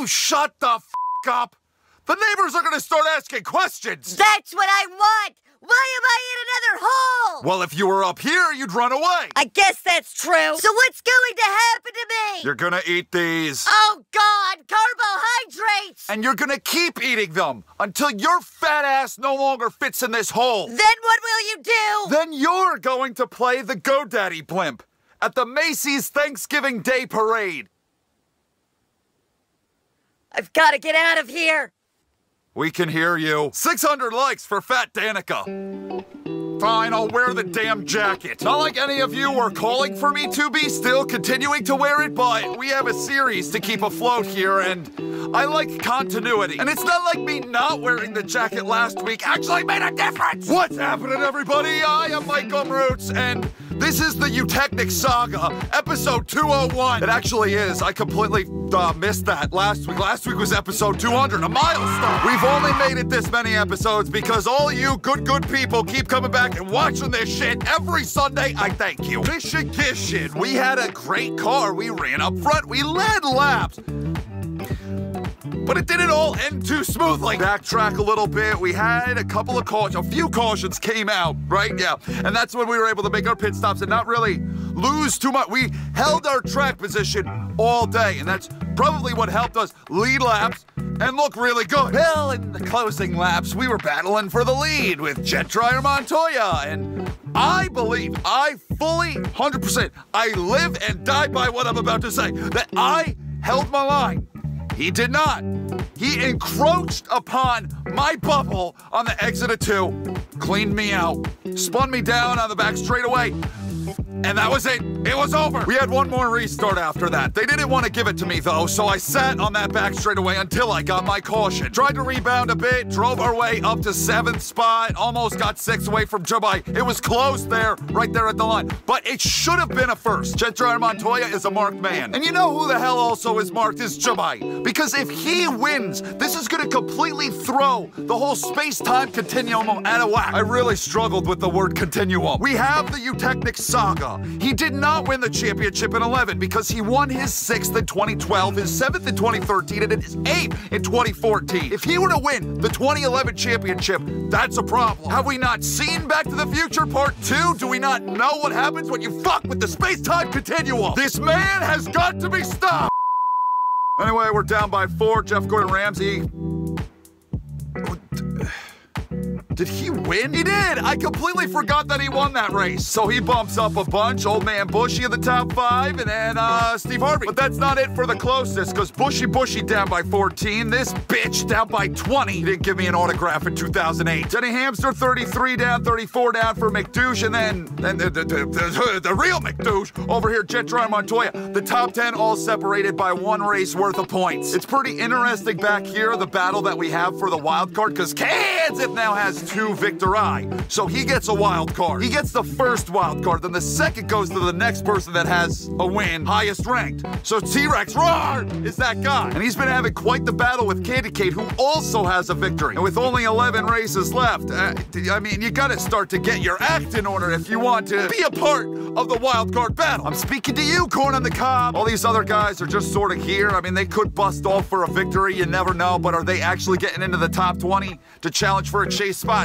you shut the f*** up? The neighbors are gonna start asking questions. That's what I want! Why am I in another hole? Well, if you were up here, you'd run away. I guess that's true. So what's going to happen to me? You're gonna eat these. Oh, God! Carbohydrates! And you're gonna keep eating them until your fat ass no longer fits in this hole. Then what will you do? Then you're going to play the GoDaddy blimp at the Macy's Thanksgiving Day Parade. I've got to get out of here. We can hear you. 600 likes for Fat Danica. Fine, I'll wear the damn jacket. Not like any of you are calling for me to be still continuing to wear it, but we have a series to keep afloat here, and I like continuity. And it's not like me not wearing the jacket last week actually made a difference. What's happening, everybody? I am Michael Mrucz, and this is the Eutechnic Saga, episode 201. It actually is. I completely missed that last week. Last week was episode 200, a milestone. We've only made it this many episodes because all you good people keep coming back and watching this shit every Sunday. I thank you. Michigan, we had a great car. We ran up front. We led laps. But it didn't all end too smoothly. Backtrack a little bit. We had a few cautions came out, right? Yeah. And that's when we were able to make our pit stops and not really lose too much. We held our track position all day, and that's probably what helped us lead laps and look really good. Well, in the closing laps, we were battling for the lead with Jet Dryer Montoya, and I believe, I fully, 100%, I live and die by what I'm about to say, that I held my line. He did not. He encroached upon my bubble on the exit of 2, cleaned me out, spun me down on the back straightaway, and that was it. It was over. We had one more restart after that. They didn't want to give it to me, though, so I sat on that back straightaway until I got my caution. Tried to rebound a bit, drove our way up to 7th spot, almost got 6th away from Jabai. It was close there, right there at the line, but it should have been a first. Jet Dryer Montoya is a marked man. And you know who the hell also is marked is Jabai. Because if he wins, this is going to completely throw the whole space-time continuum out of whack. I really struggled with the word continuum. We have the Eutechnic Saga. He did not win the championship in 11 because he won his 6th in 2012, his 7th in 2013, and his 8th in 2014. If he were to win the 2011 championship, that's a problem. Have we not seen Back to the Future Part 2? Do we not know what happens when you fuck with the space-time continuum? This man has got to be stopped! Anyway, we're down by 4. Jeff Gordon Ramsay. Did he win? He did! I completely forgot that he won that race. So he bumps up a bunch. Old man Bushy in the top 5, and then Steve Harvey. But that's not it for the closest, because Bushy down by 14. This bitch down by 20. He didn't give me an autograph in 2008. Denny Hamster 33 down, 34 down for McDouche, and then the real McDouche over here, Jet Dryer Montoya. The top 10 all separated by 1 race worth of points. It's pretty interesting back here, the battle that we have for the wild card, because Kansas now has 2 victory, so he gets a wild card. He gets the first wild card, then the second goes to the next person that has a win, highest ranked. So T-Rex, roar, is that guy. And he's been having quite the battle with Candy Kate, who also has a victory. And with only 11 races left, I mean, you gotta start to get your act in order if you want to be a part of the wild card battle. I'm speaking to you, Corn on the Cob. All these other guys are just sort of here. I mean, they could bust off for a victory, you never know, but are they actually getting into the top 20 to challenge for a chase spot?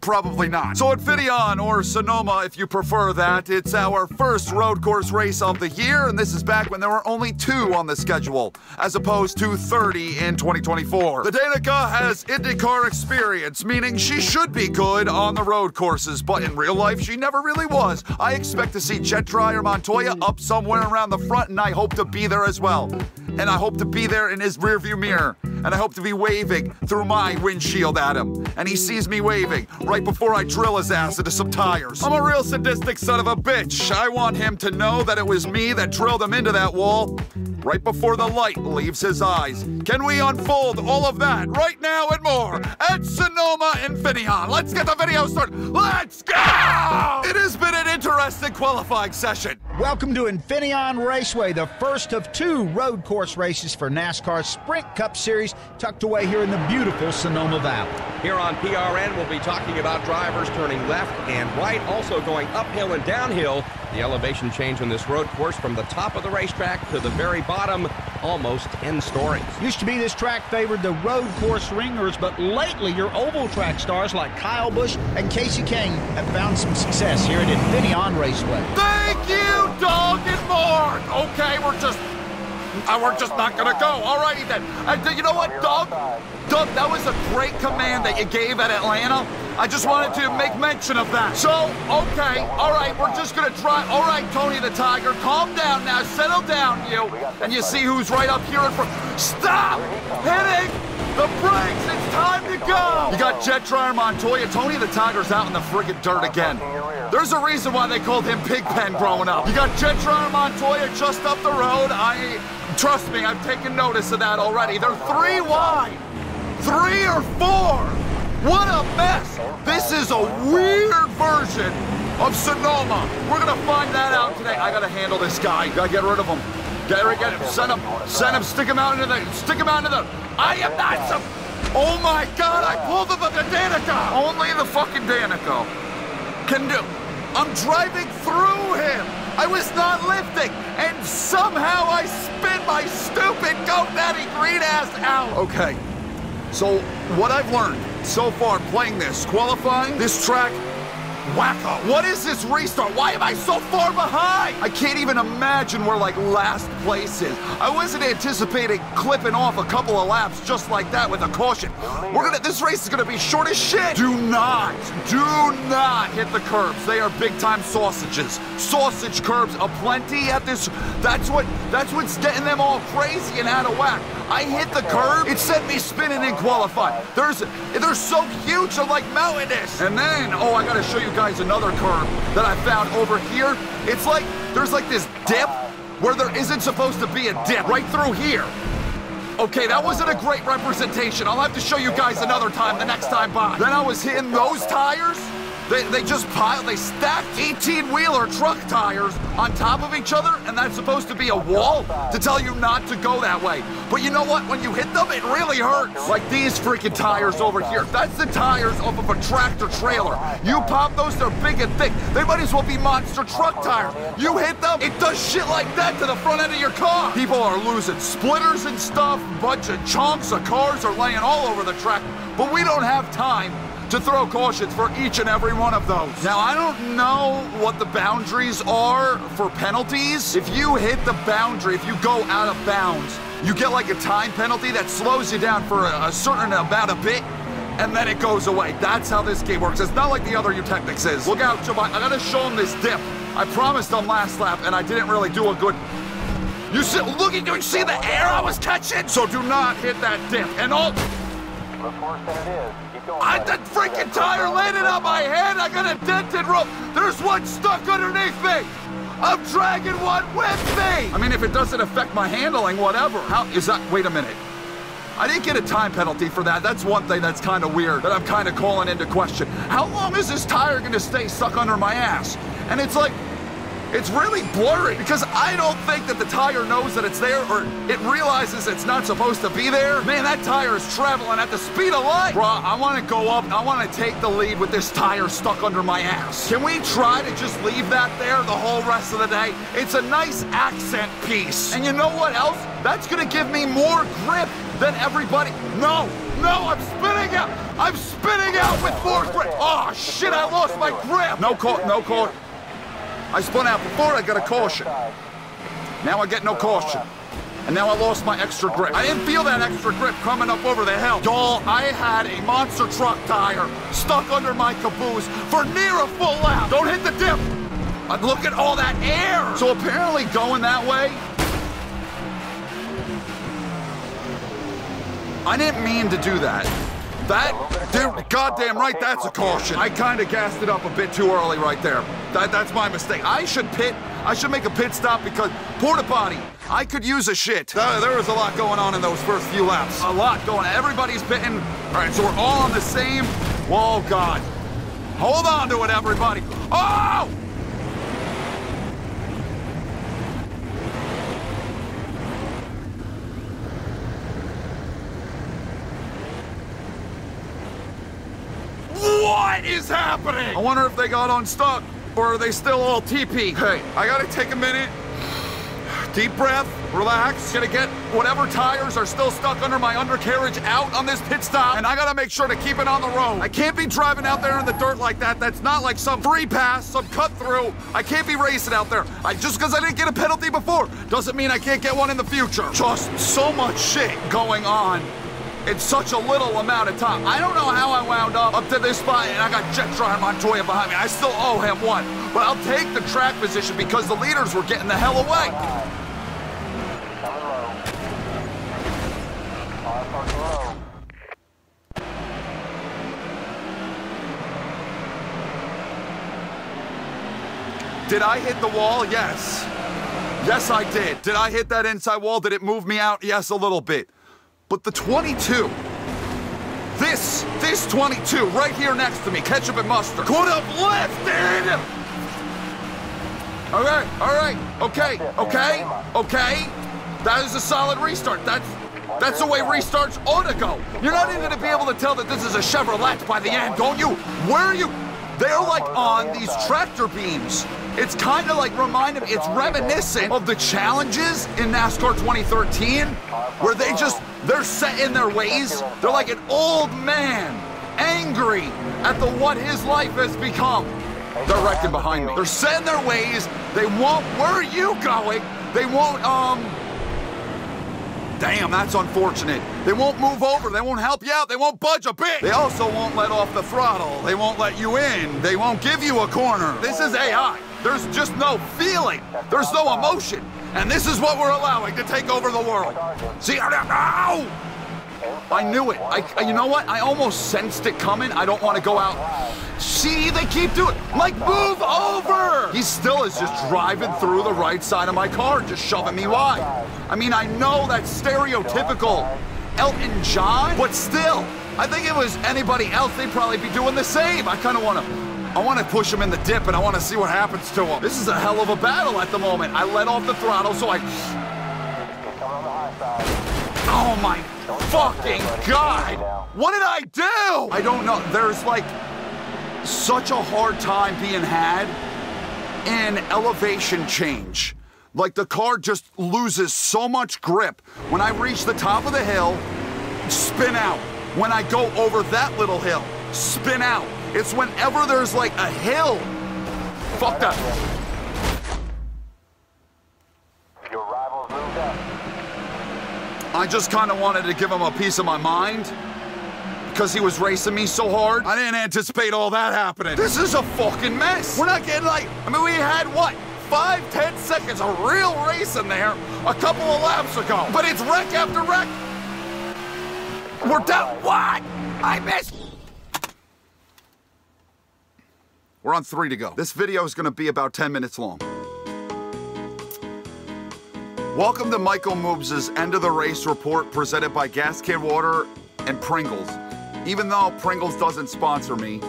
Probably not. So Attribution, or Sonoma if you prefer that, it's our first road course race of the year, and this is back when there were only 2 on the schedule, as opposed to 30 in 2024. The Danica has IndyCar experience, meaning she should be good on the road courses, but in real life, she never really was. I expect to see Jet Dryer Montoya up somewhere around the front, and I hope to be there as well. And I hope to be there in his rearview mirror. And I hope to be waving through my windshield at him. And he sees me waving right before I drill his ass into some tires. I'm a real sadistic son of a bitch. I want him to know that it was me that drilled him into that wall right before the light leaves his eyes. Can we unfold all of that right now and more at Sonoma Infineon? Let's get the video started. Let's go! It has been an interesting qualifying session. Welcome to Infineon Raceway, the first of 2 road course races for NASCAR's Sprint Cup Series, tucked away here in the beautiful Sonoma Valley. Here on PRN, we'll be talking about drivers turning left and right, also going uphill and downhill. The elevation change on this road course from the top of the racetrack to the very bottom, almost 10 stories. Used to be this track favored the road course ringers, but lately your oval track stars like Kyle Busch and Casey King have found some success here at Infineon Raceway. Thank you, Doug and Mark. Okay, we're just not gonna go. Alrighty then. You know what, Doug? Doug, that was a great command that you gave at Atlanta. I just wanted to make mention of that. So, okay, all right, we're just gonna try. All right, Tony the Tiger, calm down now, settle down, you. And you see who's right up here in front. Stop hitting the brakes. It's time to go. You got Jet Dryer Montoya. Tony the Tiger's out in the friggin' dirt again. There's a reason why they called him Pigpen growing up. You got Jet Dryer Montoya just up the road. Trust me, I've taken notice of that already. They're 3 wide. 3 or 4. What a mess. This is a weird version of Sonoma. We're gonna find that out today. I gotta handle this guy. Gotta get rid of him. Get him. Send him. Stick him out into the. I am not some. Oh my God! I pulled him up the Danica. Only the fucking Danica can do. I'm driving through him. I was not lifting, and somehow I spin my stupid GoDaddy green ass out. Okay, so what I've learned so far playing this, qualifying, this track, wacko. What is this restart? Why am I so far behind? I can't even imagine where like last place is. I wasn't anticipating clipping off a couple of laps just like that with a caution. This race is gonna be short as shit. Do not hit the curbs. They are big time sausages. Sausage curbs aplenty at this. That's what's getting them all crazy and out of whack. I hit the curb, it sent me spinning in qualifying. They're so huge, they're like mountainous. And then, oh, I gotta show you guys another curb that I found over here. It's like, there's like this dip where there isn't supposed to be a dip, right through here. Okay, that wasn't a great representation. I'll have to show you guys another time the next time by. Then I was hitting those tires. They just stacked 18-wheeler truck tires on top of each other, and that's supposed to be a wall to tell you not to go that way. But you know what? When you hit them, it really hurts. Like these freaking tires over here. That's the tires off of a tractor trailer. You pop those, they're big and thick. They might as well be monster truck tires. You hit them, it does shit like that to the front end of your car. People are losing splitters and stuff. A bunch of chunks of cars are laying all over the track. But we don't have time to throw cautions for each and every one of those. Now, I don't know what the boundaries are for penalties. If you hit the boundary, if you go out of bounds, you get like a time penalty that slows you down for a certain amount of bit, and then it goes away. That's how this game works. It's not like the other Eutechnics is. Look out, I gotta show them this dip. I promised on last lap, and I didn't really do a good... You see the air I was catching? So do not hit that dip. And all... The freaking tire landed on my head. I got a dented rope. There's one stuck underneath me. I'm dragging one with me. I mean, if it doesn't affect my handling, whatever. How is that? Wait a minute. I didn't get a time penalty for that. That's one thing that's kind of weird that I'm kind of calling into question. How long is this tire going to stay stuck under my ass? And it's like, it's really blurry because I don't think that the tire knows that it's there or it realizes it's not supposed to be there. Man, that tire is traveling at the speed of light. Bruh, I want to go up. I want to take the lead with this tire stuck under my ass. Can we try to just leave that there the whole rest of the day? It's a nice accent piece. And you know what else? That's going to give me more grip than everybody. No, I'm spinning out. I'm spinning out with more grip. Oh, shit, I lost my grip. No caution. I spun out before, I got a caution. Now I get no caution. And now I lost my extra grip. I didn't feel that extra grip coming up over the hill. Y'all, I had a monster truck tire stuck under my caboose for near a full lap. Don't hit the dip. Look at all that air. So apparently going that way, I didn't mean to do that. Dude, goddamn right, that's a caution. I kind of gassed it up a bit too early right there. That's my mistake. I should make a pit stop because porta potty, I could use a shit. There was a lot going on in those first few laps. A lot going on. Everybody's pitting. All right, so we're all on the same. Whoa, God. Hold on to it, everybody. Oh! happening? I wonder if they got unstuck, or are they still all TP? Hey, I gotta take a minute. Deep breath, relax. Gonna get whatever tires are still stuck under my undercarriage out on this pit stop, and I gotta make sure to keep it on the road. I can't be driving out there in the dirt like that. That's not like some free pass, some cut through. I can't be racing out there. Just because I didn't get a penalty before doesn't mean I can't get one in the future. Just so much shit going on in such a little amount of time. I don't know how I wound up to this spot, and I got Jetron Montoya behind me. I still owe him one, but I'll take the track position because the leaders were getting the hell away. Did I hit the wall? Yes. Yes, I did. Did I hit that inside wall? Did it move me out? Yes, a little bit. But the 22, this 22 right here next to me, ketchup and mustard, could have lifted. All right, okay. That is a solid restart. That's the way restarts ought to go. You're not even gonna be able to tell that this is a Chevrolet by the end, don't you? Where are you? They're like on these tractor beams. It's kind of like reminding me, it's reminiscent of the challenges in NASCAR 2013, where they're set in their ways. They're like an old man, angry at what his life has become. They're wrecking behind me. They're set in their ways. They won't, where are you going? They won't, damn, that's unfortunate. They won't move over. They won't help you out. They won't budge a bit. They also won't let off the throttle. They won't let you in. They won't give you a corner. This is AI. There's just no feeling. There's no emotion. And this is what we're allowing to take over the world. See, I knew it. You know what? I almost sensed it coming. I don't want to go out. See, they keep doing it. Like, move over! He still is just driving through the right side of my car, just shoving me wide. I mean, I know that's stereotypical Elton John, but still, I think if it was anybody else, they'd probably be doing the same. I want to push him in the dip, and I want to see what happens to him. This is a hell of a battle at the moment. I let off the throttle, so oh my fucking God! What did I do? I don't know. There's like such a hard time being had in elevation change. Like the car just loses so much grip. When I reach the top of the hill, spin out. When I go over that little hill, spin out. It's whenever there's like a hill. Fuck that. Your rivals moved up. I just kind of wanted to give him a piece of my mind because he was racing me so hard. I didn't anticipate all that happening. This is a fucking mess. We're not getting like, I mean, we had what? 5-10 seconds of real racing there a couple of laps ago. But it's wreck after wreck. We're down. What? I missed. We're on 3 to go. This video is gonna be about 10 minutes long. Welcome to Michael Mrucz's End of the Race report presented by Gas Can Water and Pringles. Even though Pringles doesn't sponsor me,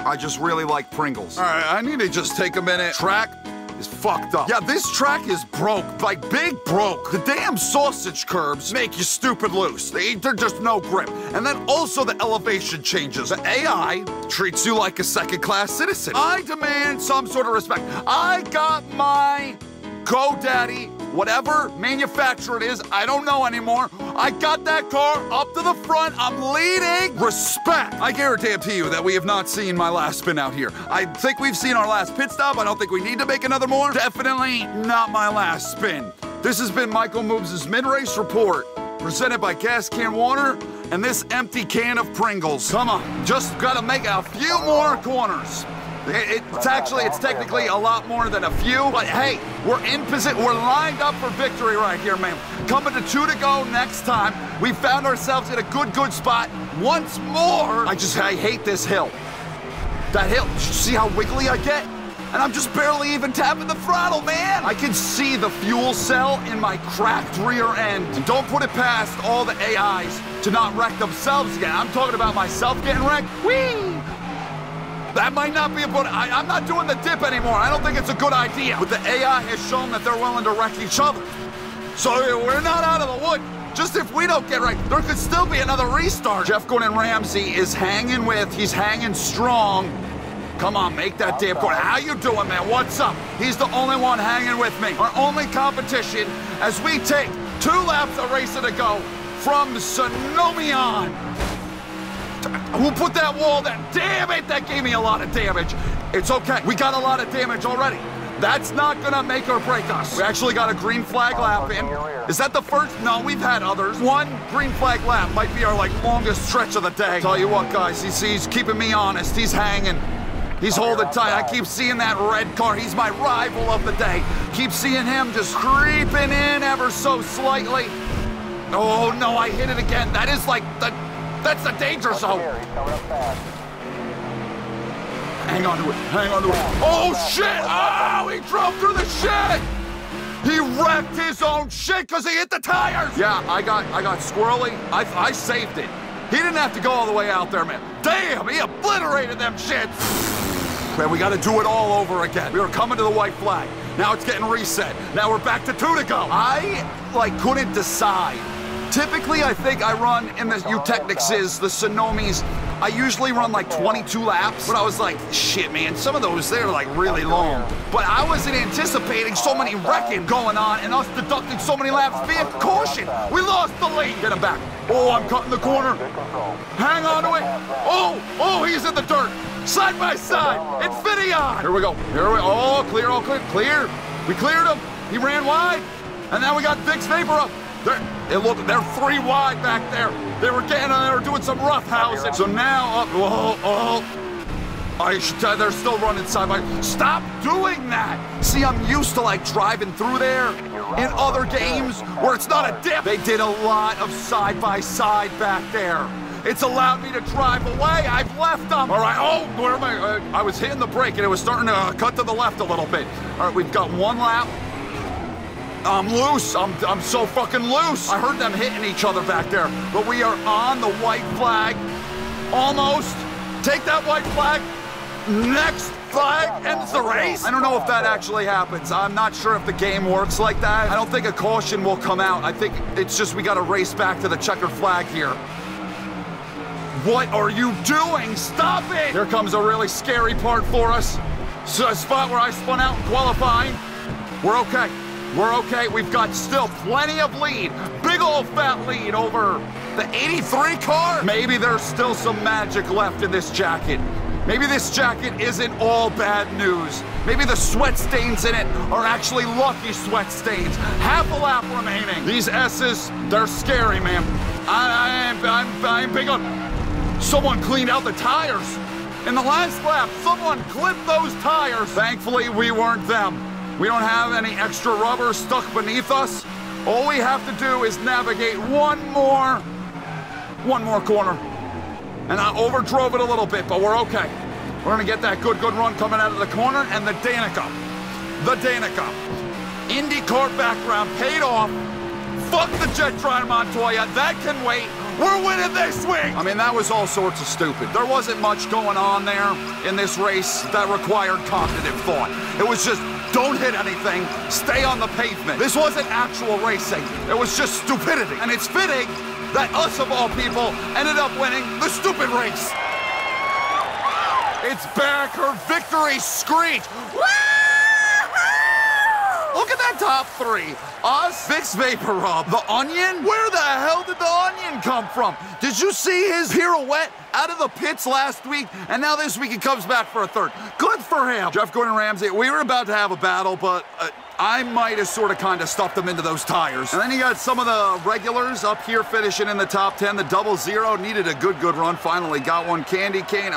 I just really like Pringles. All right, I need to just take a minute. Track is fucked up. Yeah, this track is broke, like big broke. The damn sausage curbs make you stupid loose. They're just no grip. And then also the elevation changes. The AI treats you like a second-class citizen. I demand some sort of respect. I got my GoDaddy, whatever manufacturer it is, I don't know anymore. I got that car up to the front. I'm leading. Respect. I guarantee you that we have not seen my last spin out here. I think we've seen our last pit stop. I don't think we need to make another more. Definitely not my last spin. This has been Michael Mrucz's mid-race report, presented by Gas Can Water and this empty can of Pringles. Come on, just gotta make a few more corners. It's technically a lot more than a few, but hey, we're in position. We're lined up for victory right here, man. Coming to 2 to go next time. We found ourselves in a good spot once more. I hate this hill. That hill, see how wiggly I get? And I'm just barely even tapping the throttle, man. I can see the fuel cell in my cracked rear end. And don't put it past all the AIs to not wreck themselves again. I'm talking about myself getting wrecked. Whee! That might not be a good, I'm not doing the dip anymore. I don't think it's a good idea. But the AI has shown that they're willing to wreck each other. So we're not out of the wood. Just if we don't get right, there could still be another restart. Jeff Gordon Ramsay is hanging with, he's hanging strong. Come on, make that damn corner. How you doing, man? What's up? He's the only one hanging with me. Our only competition as we take 2 laps of racing to go from Sonomion. Who put that wall there? Damn it, that gave me a lot of damage. It's okay, we got a lot of damage already. That's not gonna make or break us. We actually got a green flag lap in. Is that the first? No, we've had others. 1 green flag lap might be our longest stretch of the day. Tell you what, guys, he's keeping me honest. He's hanging. He's holding tight. I keep seeing that red car. He's my rival of the day. Keep seeing him just creeping in ever so slightly. Oh no, I hit it again. That is that's the danger zone. Hang on to it, hang on to it. Oh shit, oh, he drove through the shit. He wrecked his own shit because he hit the tires. Yeah, I got squirrely. I saved it. He didn't have to go all the way out there, man. Damn, he obliterated them shits. Man, we got to do it all over again. We were coming to the white flag. Now it's getting reset. Now we're back to 2 to go. I, couldn't decide. Typically, I think I run in the Eutechnixes, the Sonomis. I usually run 22 laps, but I was like, shit, man, some of those, they're really long. But I wasn't anticipating so many wrecking going on and us deducting so many laps via caution. We lost the lead. Get him back. Oh, I'm cutting the corner. Hang on to it. Oh, he's in the dirt. Side by side, Infineon. Here we go. Oh, clear, all clear, clear. We cleared him. He ran wide. And now we got Vic's Vapor up. They're 3 wide back there. They were doing some rough housing. So now, I should tell you, they're still running side by. Stop doing that. See, I'm used to driving through there in other games where it's not a dip. They did a lot of side by side back there. It's allowed me to drive away. I've left them. All right, where am I? I was hitting the brake and it was starting to cut to the left a little bit. All right, we've got 1 lap. I'm loose. I'm so fucking loose. I heard them hitting each other back there. But we are on the white flag. Almost. Take that white flag. Next flag ends the race. I don't know if that actually happens. I'm not sure if the game works like that. I don't think a caution will come out. I think it's just we got to race back to the checkered flag here. What are you doing? Stop it! Here comes a really scary part for us. So a spot where I spun out in qualifying. We're okay. We're okay. We've got still plenty of lead. Big old fat lead over the 83 car. Maybe there's still some magic left in this jacket. Maybe this jacket isn't all bad news. Maybe the sweat stains in it are actually lucky sweat stains. Half a lap remaining. These S's, they're scary, man. I'm big on... Someone cleaned out the tires. In the last lap, someone clipped those tires. Thankfully, we weren't them. We don't have any extra rubber stuck beneath us. All we have to do is navigate one more corner. And I overdrove it a little bit, but we're okay. We're gonna get that good run coming out of the corner, and the Danica. IndyCar background paid off. Fuck the Jetron Montoya, that can wait. We're winning this week! I mean, that was all sorts of stupid. There wasn't much going on there in this race that required cognitive thought. It was just, don't hit anything, stay on the pavement. This wasn't actual racing. It was just stupidity. And it's fitting that us, of all people, ended up winning the stupid race. It's back, her victory screech. Look at that top 3. Us, Vic's Vapor Rub, the Onion? Where the hell did the Onion come from? Did you see his pirouette out of the pits last week? And now this week he comes back for a 3rd. Good for him. Jeff Gordon Ramsay, we were about to have a battle, but I might have sort of kind of stuffed him into those tires. And then you got some of the regulars up here finishing in the top 10. The 00 needed a good run. Finally got one. Candy Cane.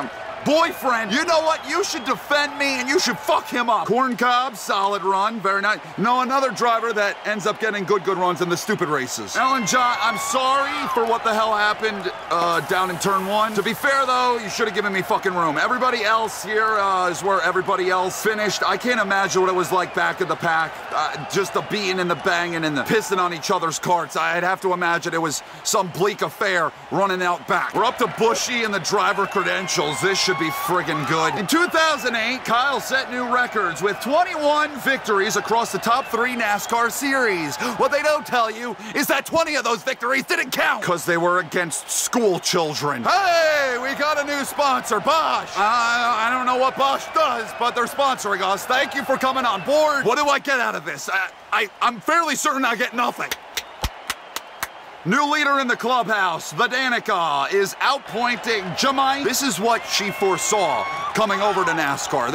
Boyfriend, you know what? You should defend me and you should fuck him up. Corn Cob, solid run, very nice. No, another driver that ends up getting good runs in the stupid races. Ellen John, I'm sorry for what the hell happened down in turn 1. To be fair though, you should have given me fucking room. Everybody else here is where everybody else finished. I can't imagine what it was like back in the pack. Just the beating and the banging and the pissing on each other's carts. I'd have to imagine it was some bleak affair running out back. We're up to Bushy and the driver credentials. This should should be friggin' good. In 2008, Kyle set new records with 21 victories across the top 3 NASCAR series. What they don't tell you is that 20 of those victories didn't count because they were against school children. Hey, we got a new sponsor, Bosch. I don't know what Bosch does, but they're sponsoring us. Thank you for coming on board. What do I get out of this? I'm fairly certain I get nothing. New leader in the clubhouse, the Danica, is outpointing Jamai. This is what she foresaw coming over to NASCAR.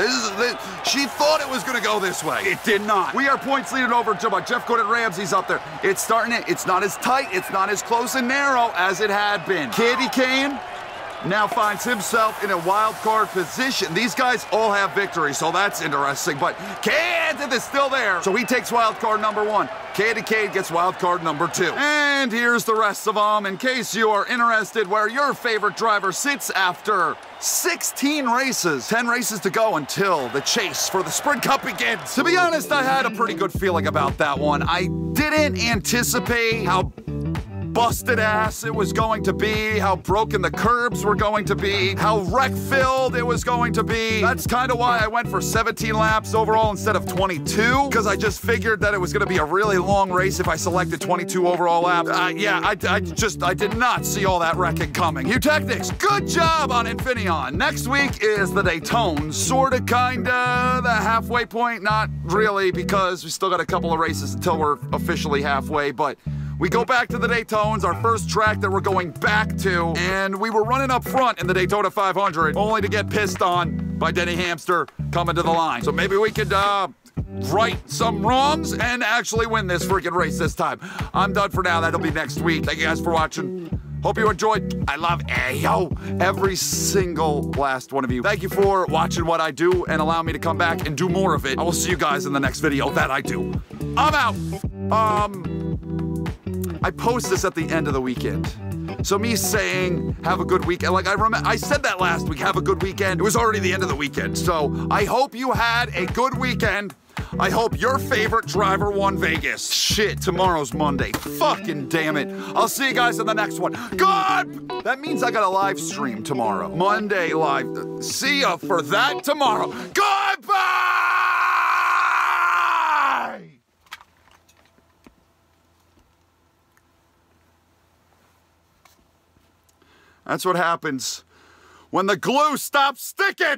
She thought it was going to go this way. It did not. We are points leading over Jamai. Jeff Gordon Ramsey's up there. It's not as tight. It's not as close and narrow as it had been. Candy Cane now finds himself in a wild card position. These guys all have victories, so that's interesting. But Canton is still there, so he takes wild card number 1. Candy Cane gets wild card number 2. And here's the rest of them, in case you are interested where your favorite driver sits after 16 races. 10 races to go until the chase for the Sprint Cup begins. To be honest, I had a pretty good feeling about that one. I didn't anticipate how busted ass it was going to be, how broken the curbs were going to be, how wreck-filled it was going to be. That's kind of why I went for 17 laps overall instead of 22, because I just figured that it was going to be a really long race if I selected 22 overall laps. I did not see all that wrecking coming. Eutechnics, good job on Infineon. Next week is the Daytona, sorta, kinda, the halfway point. Not really, because we still got a couple of races until we're officially halfway, but we go back to the Daytonas, our first track that we're going back to, and we were running up front in the Daytona 500, only to get pissed on by Denny Hamster coming to the line. So maybe we could right some wrongs and actually win this freaking race this time. I'm done for now. That'll be next week. Thank you guys for watching. Hope you enjoyed. I love every single last one of you. Thank you for watching what I do and allow me to come back and do more of it. I will see you guys in the next video that I do. I'm out. I post this at the end of the weekend. So me saying, have a good weekend, like I said that last week, have a good weekend. It was already the end of the weekend. So I hope you had a good weekend. I hope your favorite driver won Vegas. Shit, tomorrow's Monday. Fucking damn it. I'll see you guys in the next one. God! That means I got a live stream tomorrow. Monday live. See ya for that tomorrow. Goodbye! That's what happens when the glue stops sticking.